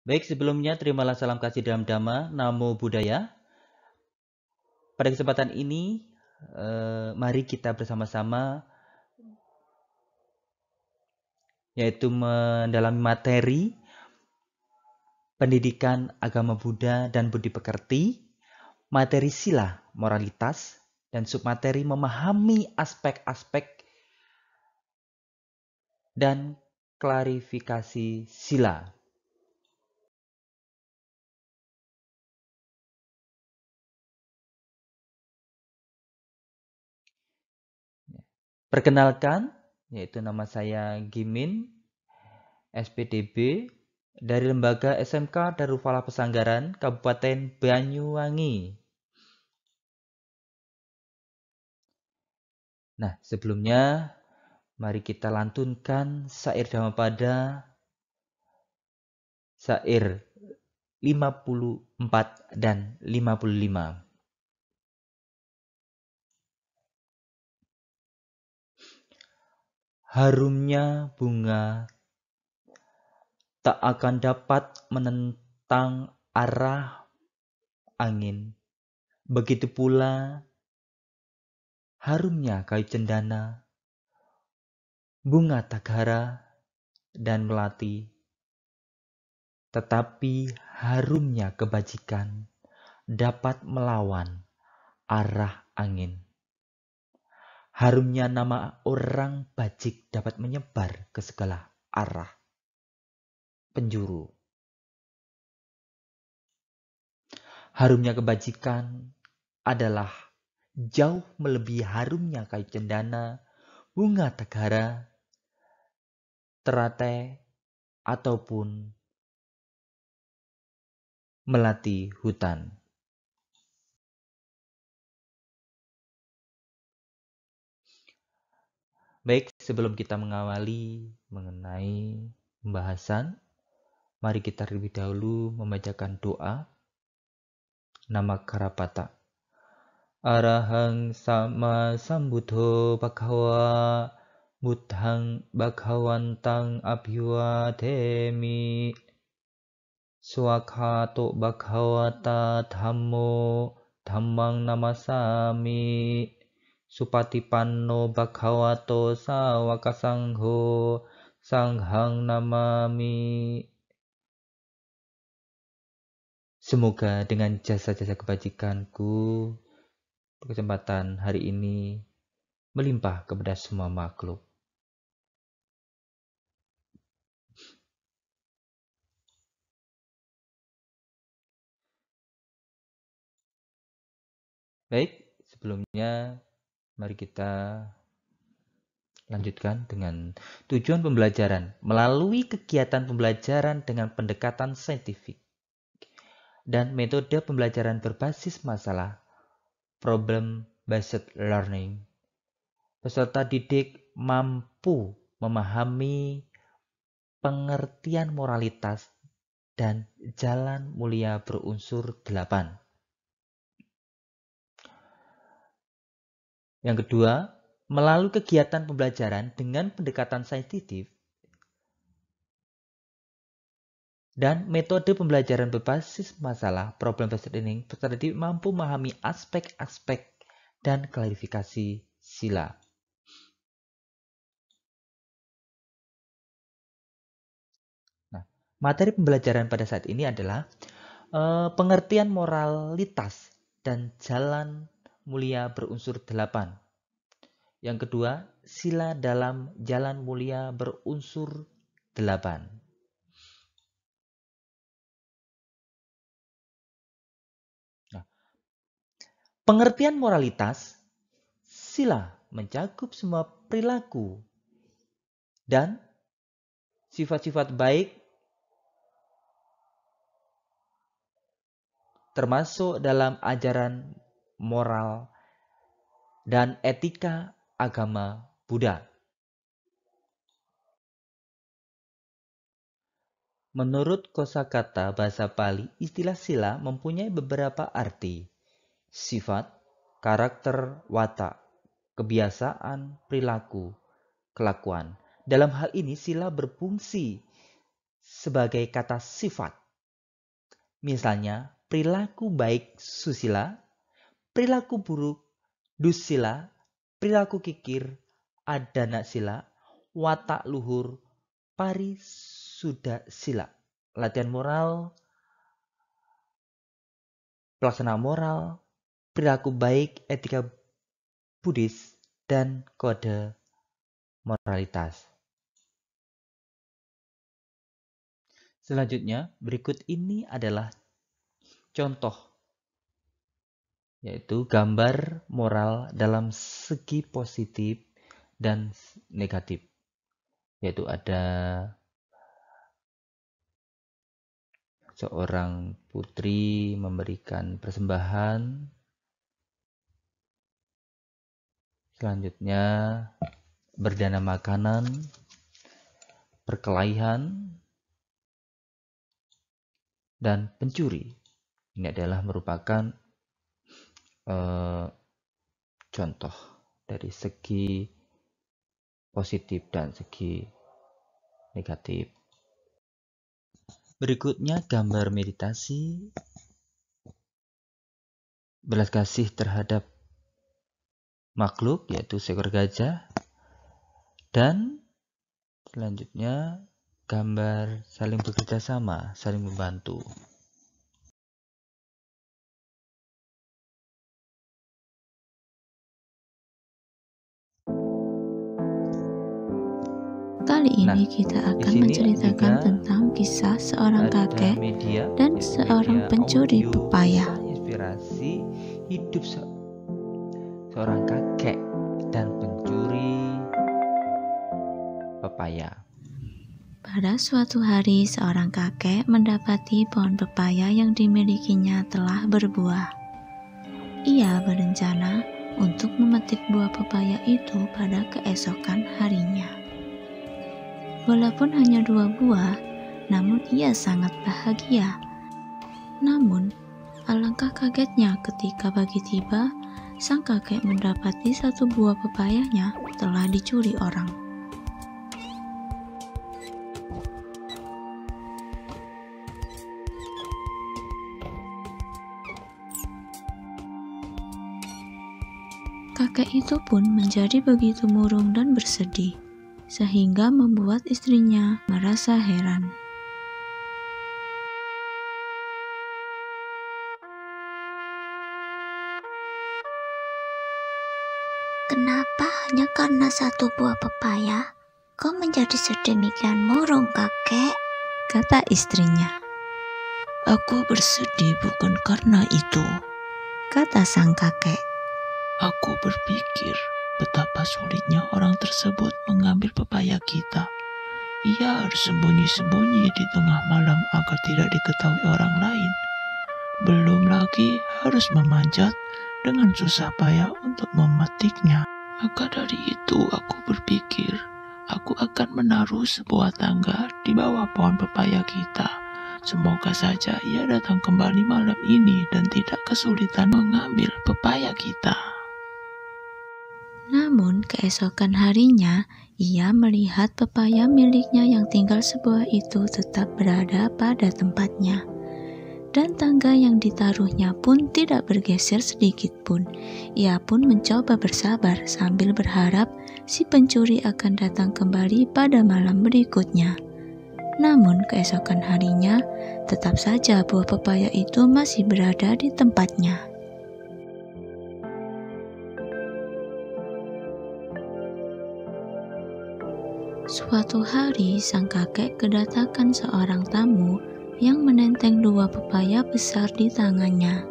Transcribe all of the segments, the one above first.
Baik, sebelumnya terimalah salam kasih dalam Dhamma, Namo Buddhaya. Pada kesempatan ini, mari kita bersama-sama yaitu mendalami materi pendidikan agama Buddha dan Budi Pekerti, materi sila, moralitas, dan submateri memahami aspek-aspek dan klarifikasi sila. Perkenalkan, yaitu nama saya Gimin, SPDB, dari Lembaga SMK Darul Falah Pesanggaran, Kabupaten Banyuwangi. Nah, sebelumnya mari kita lantunkan syair Dhammapada, syair 54 dan 55. Harumnya bunga tak akan dapat menentang arah angin. Begitu pula harumnya kayu cendana, bunga tagara dan melati. Tetapi harumnya kebajikan dapat melawan arah angin. Harumnya nama orang bajik dapat menyebar ke segala arah penjuru. Harumnya kebajikan adalah jauh melebihi harumnya kayu cendana, bunga tagara, teratai, ataupun melati hutan. Baik, sebelum kita mengawali mengenai pembahasan, mari kita terlebih dahulu membacakan doa nama Karapata. Arahang sama sambuddho bhagava buddhang bhagawantang abhiwademi swakhato bhagawata dhammo dhammang namasami supatipanno bhagavato sawaka sangho sanghang namami. Semoga dengan jasa-jasa kebajikanku kesempatan hari ini melimpah kepada semua makhluk. Baik, sebelumnya mari kita lanjutkan dengan tujuan pembelajaran melalui kegiatan pembelajaran dengan pendekatan saintifik dan metode pembelajaran berbasis masalah problem-based learning. Peserta didik mampu memahami pengertian moralitas dan jalan mulia berunsur 8. Yang kedua, melalui kegiatan pembelajaran dengan pendekatan saintifik dan metode pembelajaran berbasis masalah problem-based learning, peserta didik mampu memahami aspek-aspek dan klarifikasi sila. Nah, materi pembelajaran pada saat ini adalah pengertian moralitas dan jalan mulia berunsur 8. Yang kedua, sila dalam jalan mulia berunsur 8. Nah, pengertian moralitas, sila mencakup semua perilaku dan sifat-sifat baik termasuk dalam ajaran moral dan etika agama Buddha. Menurut kosakata bahasa Pali, istilah sila mempunyai beberapa arti. Sifat, karakter, watak, kebiasaan, perilaku, kelakuan. Dalam hal ini sila berfungsi sebagai kata sifat Misalnya, perilaku baik susila, perilaku buruk dusila, perilaku kikir adana sila, watak luhur parisuda sila. Latihan moral, pelaksanaan moral, perilaku baik, etika Buddhis, dan kode moralitas. Selanjutnya, berikut ini adalah contoh, yaitu gambar moral dalam segi positif dan negatif. Yaitu ada seorang putri memberikan persembahan. Selanjutnya, berdana makanan, perkelahian, dan pencuri. Ini adalah merupakan contoh dari segi positif dan segi negatif. Berikutnya gambar meditasi, belas kasih terhadap makhluk, yaitu seekor gajah, dan selanjutnya gambar saling bekerja sama, saling membantu. Kali ini kita akan menceritakan tentang kisah seorang kakek dan seorang pencuri pepaya. Inspirasi hidup seorang kakek dan pencuri pepaya. Pada suatu hari, seorang kakek mendapati pohon pepaya yang dimilikinya telah berbuah. Ia berencana untuk memetik buah pepaya itu pada keesokan harinya. Walaupun hanya 2 buah, namun ia sangat bahagia. Namun, alangkah kagetnya ketika pagi tiba, sang kakek mendapati 1 buah pepayanya telah dicuri orang. Kakek itu pun menjadi begitu murung dan bersedih, sehingga membuat istrinya merasa heran. Kenapa hanya karena 1 buah pepaya kau menjadi sedemikian murung, kakek? Kata istrinya. Aku bersedih bukan karena itu, kata sang kakek. Aku berpikir betapa sulitnya orang tersebut mengambil pepaya kita. Ia harus sembunyi-sembunyi di tengah malam agar tidak diketahui orang lain. Belum lagi harus memanjat dengan susah payah untuk memetiknya. Maka dari itu aku berpikir aku akan menaruh sebuah tangga di bawah pohon pepaya kita. Semoga saja ia datang kembali malam ini dan tidak kesulitan mengambil pepaya kita. Namun keesokan harinya, ia melihat pepaya miliknya yang tinggal sebuah itu tetap berada pada tempatnya. Dan tangga yang ditaruhnya pun tidak bergeser sedikit pun. Ia pun mencoba bersabar sambil berharap si pencuri akan datang kembali pada malam berikutnya. Namun keesokan harinya, tetap saja buah pepaya itu masih berada di tempatnya. Suatu hari, sang kakek kedatangan seorang tamu yang menenteng 2 pepaya besar di tangannya.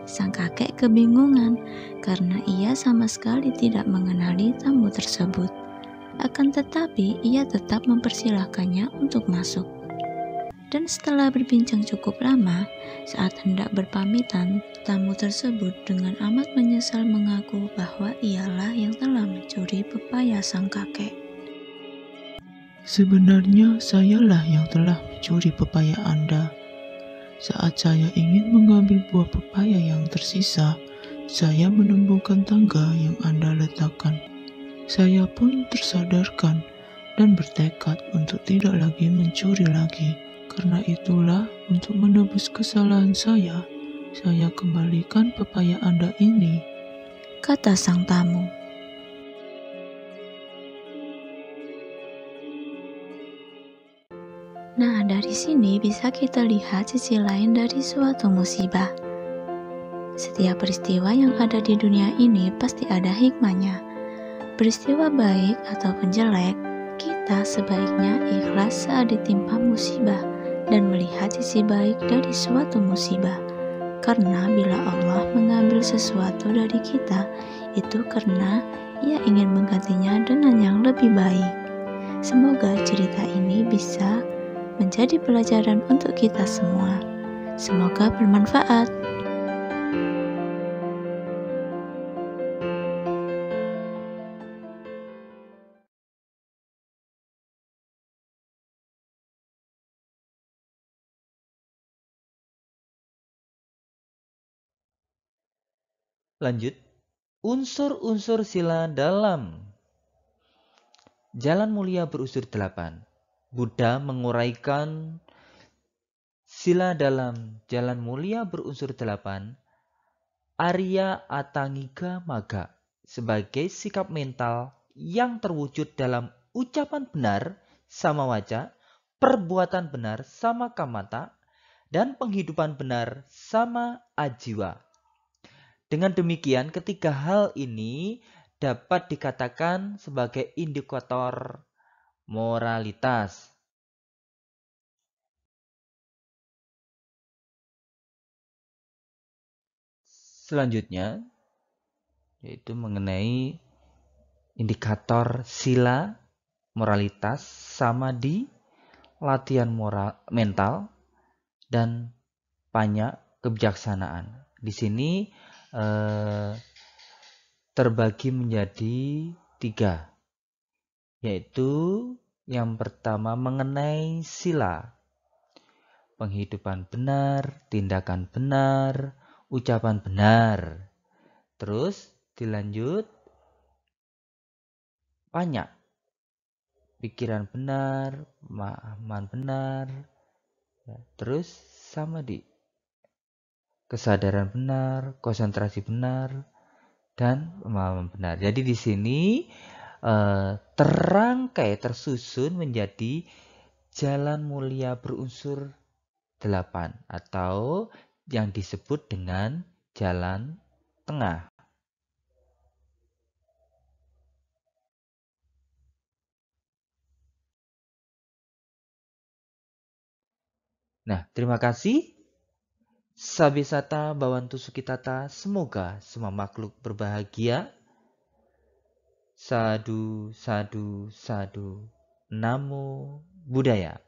Sang kakek kebingungan karena ia sama sekali tidak mengenali tamu tersebut. Akan tetapi, ia tetap mempersilahkannya untuk masuk. Dan setelah berbincang cukup lama, saat hendak berpamitan, tamu tersebut dengan amat menyesal mengaku bahwa ialah yang telah mencuri pepaya sang kakek. Sebenarnya sayalah yang telah mencuri pepaya Anda. Saat saya ingin mengambil buah pepaya yang tersisa, saya menemukan tangga yang Anda letakkan. Saya pun tersadarkan dan bertekad untuk tidak lagi mencuri lagi. Karena itulah, untuk menebus kesalahan saya kembalikan pepaya Anda ini, kata sang tamu. Nah, dari sini bisa kita lihat sisi lain dari suatu musibah. Setiap peristiwa yang ada di dunia ini pasti ada hikmahnya. Peristiwa baik ataupun jelek, kita sebaiknya ikhlas saat ditimpa musibah dan melihat sisi baik dari suatu musibah. Karena bila Allah mengambil sesuatu dari kita, itu karena Ia ingin menggantinya dengan yang lebih baik. Semoga cerita ini bisa menjadi pelajaran untuk kita semua. Semoga bermanfaat. Lanjut, unsur-unsur sila dalam Jalan Mulia berunsur 8. Buddha menguraikan sila dalam Jalan Mulia berunsur 8, Arya Atangika Magga, sebagai sikap mental yang terwujud dalam ucapan benar sama waca, perbuatan benar sama kamata, dan penghidupan benar sama ajiwa. Dengan demikian, ketiga hal ini dapat dikatakan sebagai indikator moralitas. Selanjutnya, yaitu mengenai indikator sila moralitas sama di latihan moral mental dan banyak kebijaksanaan. Di sini terbagi menjadi 3, yaitu yang pertama mengenai sila, penghidupan benar, tindakan benar, ucapan benar. Terus dilanjut banyak, pikiran benar, pemahaman benar, terus sama di kesadaran benar, konsentrasi benar, dan pemahaman benar. Jadi di sini terangkai tersusun menjadi jalan mulia berunsur 8 atau yang disebut dengan jalan tengah. Nah, terima kasih. Sabisata Bhawantu Sukitata, semoga semua makhluk berbahagia. Sadu, sadu, sadu. Namo Buddhaya.